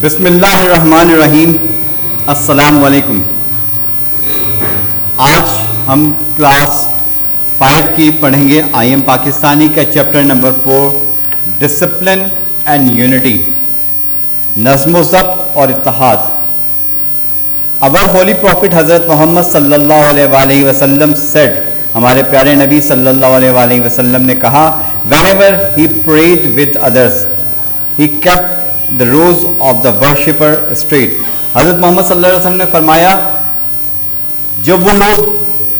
बिस्मिल्लाहिर्रहमानिर्रहीम। अस्सलामु अलैकुम। आज हम क्लास 5 की पढ़ेंगे IM पाकिस्तानी का chapter number 4 discipline and unity, नज़्म ज़ब्त और इत्तेहाद। अवर होली प्रॉफिट हज़रत मोहम्मद सल्लल्लाहु अलैहि वसल्लम सेड, हमारे प्यारे नबी सल्लल्लाहु अलैहि वसल्लम ने कहा, whenever he prayed with others he kept the rows of the worshipper straight. Hazrat Muhammad सल्लल्लाहु अलैहि वसल्लम ने फरमाया,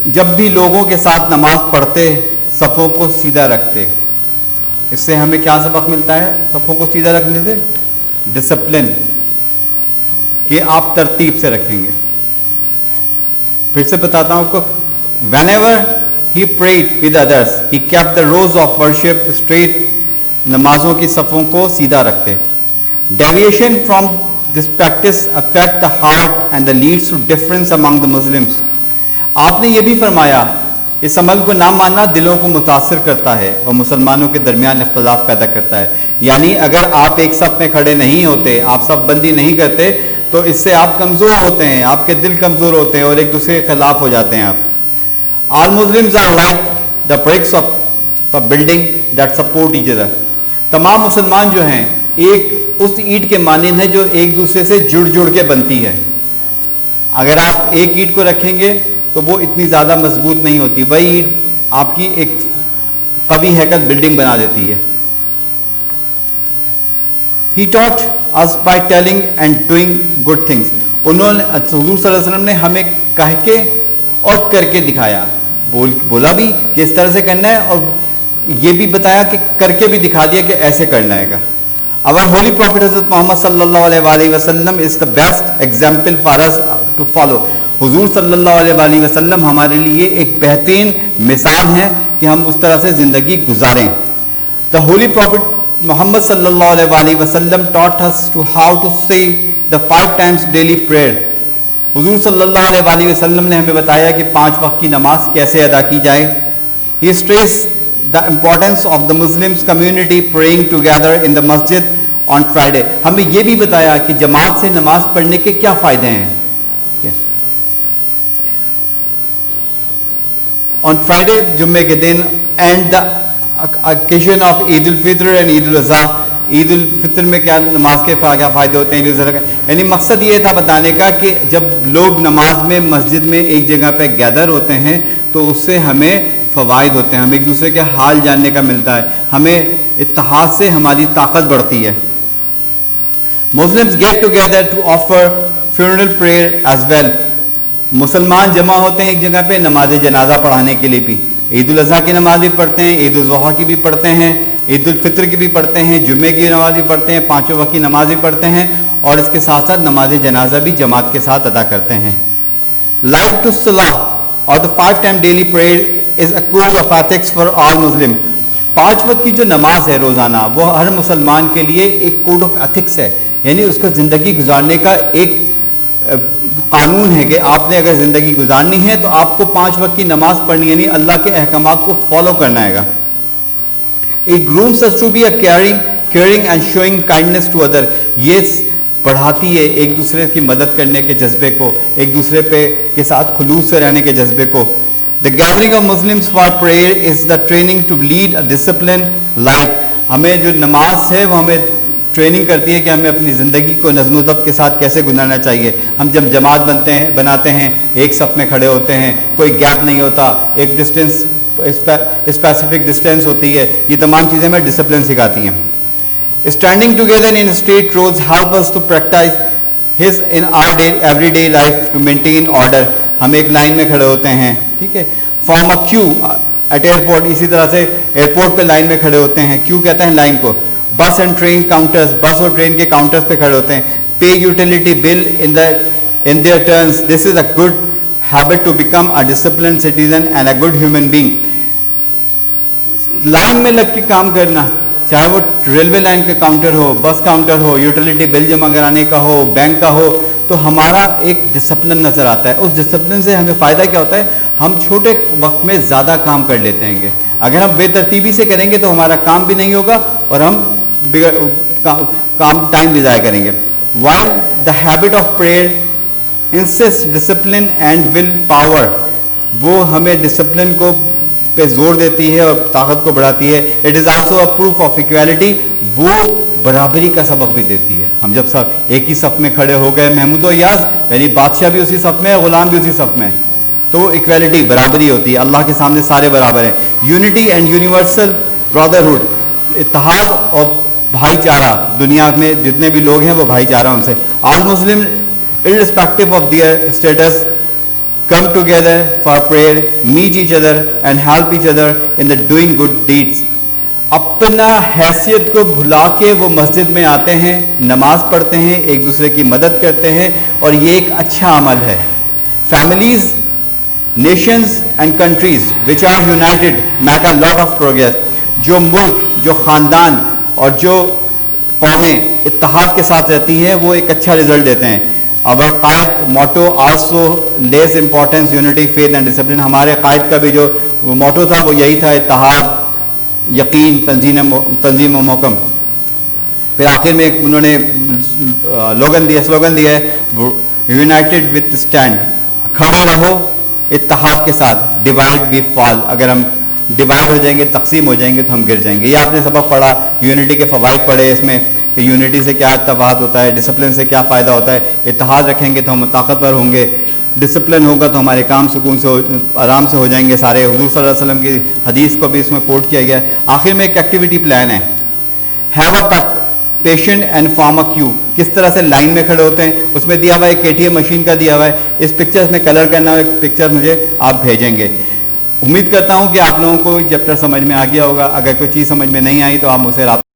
जब भी लोगों के साथ नमाज पढ़ते सफ़ों को सीधा रखते। इससे हमें क्या सबक मिलता है? सफ़ों को सीधा रखने से डिसिप्लिन, कि आप तरतीब से रखेंगे। फिर से बताता हूँ आपको, whenever he prayed with others he kept the rows of worship straight, नमाजों की सफ़ों को सीधा रखते। Deviation from this practice affect the heart and the leads to difference among the Muslims। आपने ये भी फरमाया, इस अमल को ना मानना दिलों को मुतासर करता है और मुसलमानों के दरमियान इख्तिलाफ पैदा करता है। यानी अगर आप एक सफ़ में खड़े नहीं होते, आप सफ़बंदी नहीं करते, तो इससे आप कमज़ोर होते हैं, आपके दिल कमज़ोर होते हैं और एक दूसरे के खिलाफ हो जाते हैं आप। All Muslims are like the bricks of a building that support each other। तमाम मुसलमान जो हैं एक उस ईंट के मानिंद है जो एक दूसरे से जुड़ जुड़ के बनती है। अगर आप एक ईंट को रखेंगे तो वो इतनी ज़्यादा मजबूत नहीं होती, वही ईंट आपकी एक कवी हैकल बिल्डिंग बना देती है। He taught us by telling and doing good things। उन्होंने हुजूर सल्लल्लाहु अलैहि वसल्लम ने हमें कह के और करके दिखाया। बोला भी कि इस तरह से करना है और ये भी बताया कि करके भी दिखा दिया कि ऐसे करना है। Our holy prophet Hazrat Muhammad sallallahu alaihi wasallam is the best example for us to follow। हुजूर सल्लल्लाहु अलैहि वसल्लम हमारे लिए एक बेहतरीन मिसाल है कि हम उस तरह से ज़िंदगी गुजारें। The holy prophet Muhammad sallallahu alaihi wasallam taught us to how to say the 5 times daily prayer। हुजूर सल्लल्लाहु अलैहि वसल्लम ने हमें बताया कि 5 वक्त की नमाज कैसे अदा की जाए। He stressed the importance of the Muslims community praying together in the masjid on Friday। हमें यह भी बताया कि जमात से नमाज पढ़ने के क्या फ़ायदे हैं। On Friday, जुम्मे के दिन, and the occasion of Eid ul Fitr and Eid ul Azha. Eid ul Fitr में क्या नमाज के क्या फ़ायदे होते हैं, ईद उल अज़हा का, यानी मकसद ये था बताने का कि जब लोग नमाज में मस्जिद में एक जगह पे गैदर होते हैं तो उससे हमें फ़वाइद होते हैं, हमें एक दूसरे के हाल जानने का मिलता है, हमें इत्तेहाद से हमारी ताकत बढ़ती है। Muslims get together to offer funeral prayer as well. मुसलमान जमा होते हैं एक जगह पे नमाज जनाजा पढ़ाने के लिए भी। ईद उल अज़हा की नमाज भी पढ़ते हैं, ईद उल ज़ुहा की भी पढ़ते हैं, ईद उल फितर की भी पढ़ते हैं, जुम्मे की नमाज भी पढ़ते हैं, 5 वक्त की नमाज भी पढ़ते हैं और इसके साथ साथ नमाज जनाजा भी जमात के साथ अदा करते हैं। लाइक टू सलाह और the 5 time daily prayer is a code of ethics for all मुस्लिम। 5 वक्त की जो नमाज है रोज़ाना, वो हर मुसलमान के लिए एक कोड ऑफ एथिक्स है, यानी उसका ज़िंदगी गुजारने का एक कानून है कि आपने अगर ज़िंदगी गुजारनी है तो आपको 5 वक्त की नमाज पढ़नी, यानी अल्लाह के अहकामात को फॉलो करना है। It grooms us to be a caring and showing kindness to other. ये बढ़ाती है एक दूसरे की मदद करने के जज्बे को, एक दूसरे पे के साथ खुलूस से रहने के जज्बे को। The gathering of Muslims for prayer is the training to lead a disciplined life। हमें जो नमाज है वो हमें ट्रेनिंग करती है कि हमें अपनी ज़िंदगी को नज़्म ज़ब्त के साथ कैसे गुजारना चाहिए। हम जब जमात बनाते हैं, एक सफ़ में खड़े होते हैं, कोई गैप नहीं होता, एक डिस्टेंस स्पेसिफिक डिस्टेंस होती है, ये तमाम चीज़ें हमें डिसिप्लिन सिखाती हैं। Standing together in straight rows help us to practise his in our everyday life to maintain order. हम एक लाइन में खड़े होते हैं, ठीक है, form a queue at airport. इसी तरह से एयरपोर्ट पे लाइन में खड़े होते हैं, क्यू कहते हैं लाइन को। बस एंड ट्रेन काउंटर्स, बस और ट्रेन के काउंटर्स पे खड़े होते हैं। Pay utility bill in their turns. This is a good habit to become a discipline citizen and a good human being. Line में लग के काम करना, चाहे वो रेलवे लाइन का काउंटर हो, बस काउंटर हो, यूटिलिटी बिल जमा कराने का हो, बैंक का हो, तो हमारा एक डिसिप्लिन नज़र आता है। उस डिसिप्लिन से हमें फ़ायदा क्या होता है? हम छोटे वक्त में ज़्यादा काम कर लेते हैं। अगर हम बेतरतीबी से करेंगे तो हमारा काम भी नहीं होगा और हम काम टाइम भी ज़ाया करेंगे। While the habit of prayer insists discipline and will power, वो हमें डिसिप्लिन को पे जोर देती है और ताकत को बढ़ाती है. It is also a proof of equality, वो बराबरी का सबक भी देती है. हम जब सब एक ही सफ़ में खड़े हो गए, महमूद और याज, यानी बादशाह भी उसी सफ़ में है, ग़ुलाम भी उसी सफ़ में है, तो इक्वालिटी बराबरी होती है. अल्लाह के सामने सारे बराबर हैं. यूनिटी एंड यूनिवर्सल ब्रदरहुड, इत्तेहाद और भाईचारा, दुनिया में जितने भी लोग हैं वो भाईचारा उनसे. All Muslim irrespective of their status come together for prayer, meet each other and help each other in the doing good deeds. अपना हैसियत को भुला के वो मस्जिद में आते हैं, नमाज पढ़ते हैं, एक दूसरे की मदद करते हैं, और ये एक अच्छा अमल है. Families, nations and countries which are united make a lot of progress. जो मुल्क, जो ख़ानदान और जो कौमें इत्तेहाद के साथ रहती हैं वो एक अच्छा रिजल्ट देते हैं. Our Quaid motto also lays importance unity faith and discipline. हमारे कायद का भी जो मोटो था वो यही था, इत्तेहाद, यकीन, तंजीम व मोहकम. फिर आखिर में उन्होंने स्लोगन दिया है, यूनाइटेड विथ स्टैंड, खड़े रहो इत्तेहाद के साथ, डिवाइड वी फॉल. अगर हम डिवाइड हो जाएंगे, तकसीम हो जाएंगे तो हम गिर जाएंगे. ये आपने सबक पढ़ा, यूनिटी के फ़वाइद पढ़े, इसमें कि यूनिटी से क्या इत्तेहाद होता है, डिसिप्लिन से क्या फ़ायदा होता है. इत्तेहाद रखेंगे तो हम ताकतवर होंगे, डिसिप्लिन होगा तो हमारे काम सुकून से आराम से हो जाएंगे सारे. हुज़ूर सल्लल्लाहु अलैहि वसल्लम की हदीस को भी इसमें कोट किया गया है. आखिर में एक एक्टिविटी प्लान है, have a patient and form a Q. किस तरह से लाइन में खड़े होते हैं, उसमें दिया हुआ है, KTM मशीन का दिया हुआ है. इस पिक्चर्स में कलर करना है, पिक्चर मुझे आप भेजेंगे. उम्मीद करता हूँ कि आप लोगों को चैप्टर समझ में आ गया होगा. अगर कोई चीज़ समझ में नहीं आई तो आप मुझसे